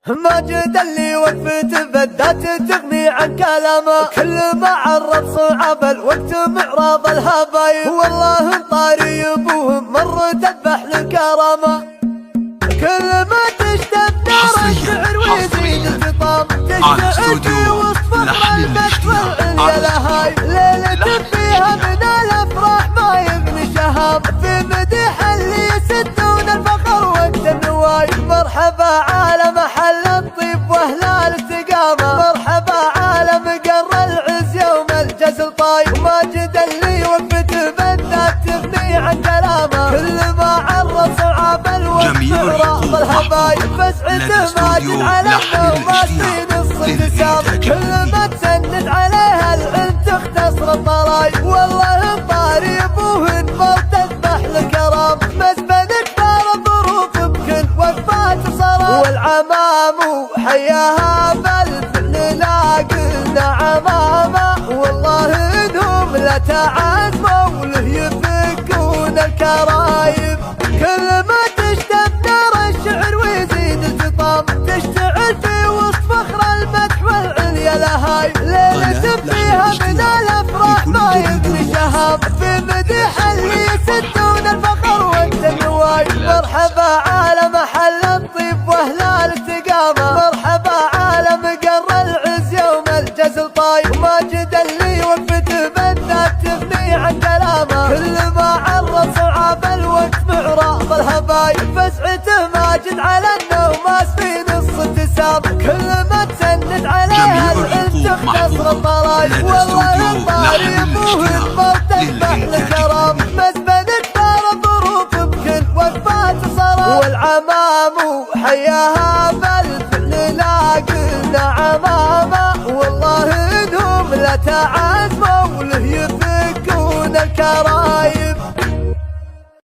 ماجد اللي وقفت بدات تغني عن كلامه، كل ما عرض صعب الوقت معراض الهبايب، والله طاري ابوهم مر تذبح لكرامه، كل ما تشتد نار الشعر ويزيد الفطام، تشتعل في وسط فخر المجد والعليا لهاي، ليلة فيها من الافراح ما يغني شهام، في مديح اللي يسدون الفخر وقت النواي، مرحبا عالم حل الطيب واهل الاستقامه، مرحبا عالم قر العز يوم الجزل طايب، ماجد اللي وقفت بدات تغني عن كلامه، كل ما عرض صعاب الوقت معراض الهبايب، فاسعد ماجد على النوم في نص ابتسام، كل ما تسند عليها العلم تختصر الضرايب، والله طاري ابوهن ما تذبح لكرام، مسبن كبار الظروف بكل وقفات صرام، والعمام حياها بالفعل لا قلنا عمامه، والله انهم لتعزموا له يفكون الكرايب، كل ما تشتد نار الشعر ويزيد الفطام، تشتعل في وسط فخر المدح والعليا لهاي، ليلة فيها من الافراح ما يغني شهام، في مديح اللي يسدون الفخر وقت النواي، مرحبا عالم حل الطيب واهل الاستقامه، مرحبا عالم قر العز يوم الجزل طايب، ماجد اللي وقفت بدات تغني عن كلامه، كل ما عرض صعاب الوقت معراض الهبايب، فاسعته ماجد على النوماس في نص ابتسام، كل ما تسند عليها العلم تختصر الضرايب، والله طاري ابوهن ما تذبح لكرام، مسبن كبار الظروف بكل وقفات صرام، والعمام حياها بالفعل لا قلنا عمامه، والله انهم لتعزموا له يفكون الكرام.